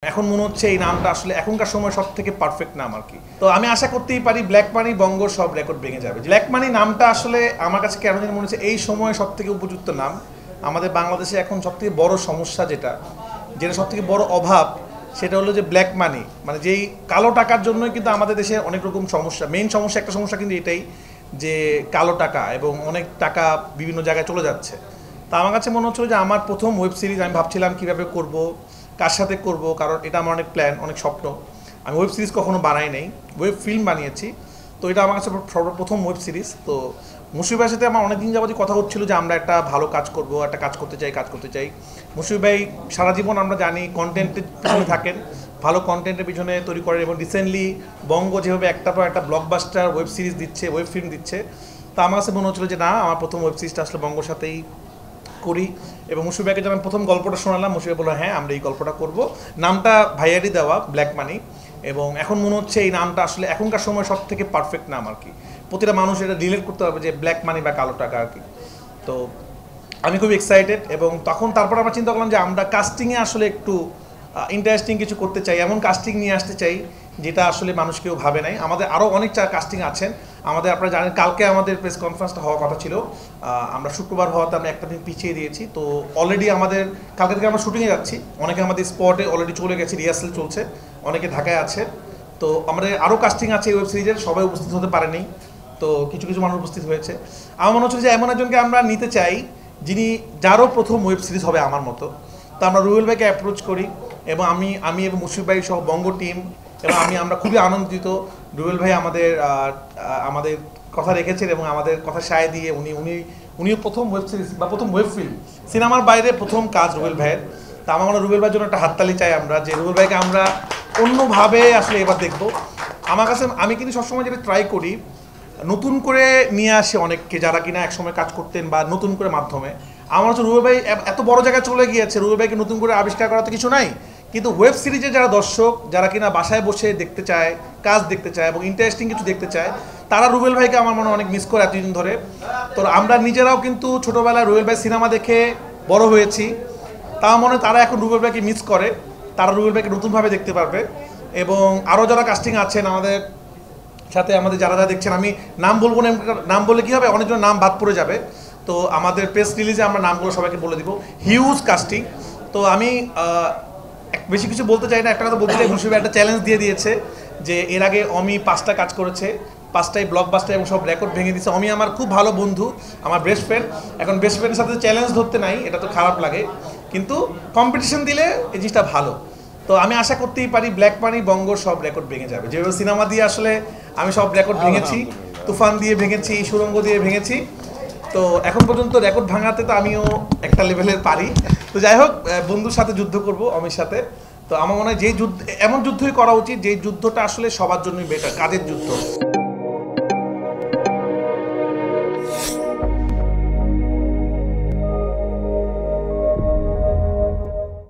এখন মনে হচ্ছে এই নামটা আসলে এখনকার সময় সবথেকে পারফেক্ট নাম আর কি। তো আমি আশা করতেই পারি ব্ল্যাক মানি বঙ্গ সব রেকর্ড ভেঙে যাবে। ব্ল্যাক মানি নামটা আসলে আমার কাছে কেন জানি মনে হচ্ছে এই সময় সবথেকে উপযুক্ত নাম। আমাদের বাংলাদেশে এখন সবথেকে বড় সমস্যা যেটা সবথেকে বড় অভাব সেটা হলো যে ব্ল্যাক মানি, মানে যেই কালো টাকার জন্যই কিন্তু আমাদের দেশে অনেক রকম সমস্যা। মেইন সমস্যা একটা সমস্যা কিন্তু এটাই যে কালো টাকা এবং অনেক টাকা বিভিন্ন জায়গায় চলে যাচ্ছে। তা আমার কাছে মনে হচ্ছিল যে আমার প্রথম ওয়েব সিরিজ আমি ভাবছিলাম কীভাবে করব, কার সাথে করব, কারণ এটা আমার অনেক প্ল্যান, অনেক স্বপ্ন। আমি ওয়েব সিরিজ কখনো বানাই নাই, ওয়েব ফিল্ম বানিয়েছি। তো এটা আমার কাছে প্রথম ওয়েব সিরিজ। তো মুশফিক ভাইয়ের সাথে আমার অনেকদিন যাবতই কথা হচ্ছিল যে আমরা একটা ভালো কাজ করব, একটা কাজ করতে চাই। মুশফিক ভাই সারা জীবন আমরা জানি কন্টেন্টের পিছনে থাকেন, ভালো কন্টেন্টের পিছনে তৈরি করেন এবং রিসেন্টলি বঙ্গ যেভাবে একটার পর একটা ব্লকবাস্টার ওয়েব সিরিজ দিচ্ছে, ওয়েব ফিল্ম দিচ্ছে। তো আমার কাছে মনে হচ্ছিল যে না, আমার প্রথম ওয়েব সিরিজটা আসলে বঙ্গর সাথেই করি। এবং মুশফিক ভাইকে যখন প্রথম গল্পটা শোনালাম, মুশফিক ভাই বললো হ্যাঁ আমরা এই গল্পটা করব। নামটা ভাইয়ারই দেওয়া, ব্ল্যাক মানি। এবং এখন মনে হচ্ছে এই নামটা আসলে এখনকার সময় সবথেকে পারফেক্ট নাম আর কি। প্রতিটা মানুষ এটা রিলেট করতে হবে যে ব্ল্যাক মানি বা কালো টাকা আর কি। তো আমি খুব এক্সাইটেড এবং তারপর আমরা চিন্তা করলাম যে আমরা কাস্টিংয়ে আসলে একটু ইন্টারেস্টিং কিছু করতে চাই, এমন কাস্টিং নিয়ে আসতে চাই যেটা আসলে মানুষ কেউ ভাবে নাই। আমাদের আরও অনেক কাস্টিং আছেন আমাদের, আপনারা জানেন কালকে আমাদের প্রেস কনফারেন্সটা হওয়ার কথা ছিল, আমরা শুক্রবার হওয়াতে আমরা একটা দিন পিছিয়ে দিয়েছি। তো অলরেডি আমাদের কালকে থেকে আমরা শুটিংয়ে যাচ্ছি, অনেকে আমাদের স্পটে অলরেডি চলে গেছে, রিহার্সাল চলছে, অনেকে ঢাকায় আছে। তো আমাদের আরও কাস্টিং আছে এই ওয়েব সিরিজের, সবাই উপস্থিত হতে পারেনি, তো কিছু কিছু মানুষ উপস্থিত হয়েছে। আমার মনে হচ্ছে যে এমন একজনকে আমরা নিতে চাই যারও প্রথম ওয়েব সিরিজ হবে আমার মতো। তো আমরা রুবেল ভাইকে অ্যাপ্রোচ করি এবং আমি এবং মুশফিক ভাই সহ বঙ্গ টিম এবং আমরা খুবই আনন্দিত। রুবেল ভাই আমাদের কথা রেখেছেন এবং আমাদের কথা সায় দিয়ে উনিও প্রথম ওয়েব সিরিজ বা প্রথম ওয়েব ফিল্ম, সিনেমার বাইরে প্রথম কাজ রুবেল ভাইয়ের। তা আমার মনে রুবেল ভাইয়ের জন্য একটা হাততালি চাই আমরা, যে রুবেল ভাইকে আমরা অন্যভাবে আসলে এবার দেখবো। আমার কাছে আমি কিন্তু সবসময় যেটা ট্রাই করি, নতুন করে নিয়ে আসে অনেককে যারা কিনা একসময় কাজ করতেন বা নতুন করে মাধ্যমে। আমার হচ্ছে রুবেল ভাই এত বড় জায়গায় চলে গিয়েছে, রুবেল ভাইকে নতুন করে আবিষ্কার করা তো কিছু নাই। কিন্তু ওয়েব সিরিজে যারা দর্শক, যারা কিনা বাসায় বসে দেখতে চায়, কাজ দেখতে চায় এবং ইন্টারেস্টিং কিছু দেখতে চায়, তারা রুবেল ভাইকে আমার মনে অনেক মিস করে এতদিন ধরে। তো আমরা নিজেরাও কিন্তু ছোটোবেলায় রুবেল ভাই সিনেমা দেখে বড় হয়েছি, তা মনে তারা এখন রুবেল ভাইকে মিস করে, তারা রুবেল ভাইকে নতুনভাবে দেখতে পারবে। এবং আরও যারা কাস্টিং আছেন আমাদের সাথে, আমাদের যারা দেখছেন, আমি নাম বলবো না, নাম বলে কী হবে, অনেকজন নাম বাদ পড়ে যাবে। তো আমাদের প্রেস রিলিজে আমরা নামগুলো সবাইকে বলে দিব, হিউজ কাস্টিং। তো আমি বেশি কিছু বলতে চাই না, একটা কথা বলতে চাই, মুশফিক ভাই একটা চ্যালেঞ্জ দিয়ে দিয়েছে যে এর আগে অমি 5টা কাজ করেছে, 5টাই ব্লকবাস্টার এবং সব রেকর্ড ভেঙে দিয়েছে। অমি আমার খুব ভালো বন্ধু, আমার বেস্ট ফ্রেন্ড। এখন বেস্ট ফ্রেন্ডের সাথে চ্যালেঞ্জ ধরতে নাই, এটা তো খারাপ লাগে, কিন্তু কম্পিটিশন দিলে এই জিনিসটা ভালো। তো আমি আশা করতেই পারি ব্ল্যাক মানি বঙ্গ সব রেকর্ড ভেঙে যাবে। যেভাবে সিনেমা দিয়ে আসলে আমি সব রেকর্ড ভেঙেছি, তুফান দিয়ে ভেঙেছি, সুরঙ্গ দিয়ে ভেঙেছি, তো এখন পর্যন্ত রেকর্ড ভাঙাতে তো আমিও একটা লেভেলের পারি। তো যাই হোক, বন্ধুর সাথে যুদ্ধ করব, অমির সাথে। তো আমার মনে হয় যেই যুদ্ধ, এমন যুদ্ধই করা উচিত যেই যুদ্ধটা আসলে সবার জন্যই বেটার, কাজের যুদ্ধ।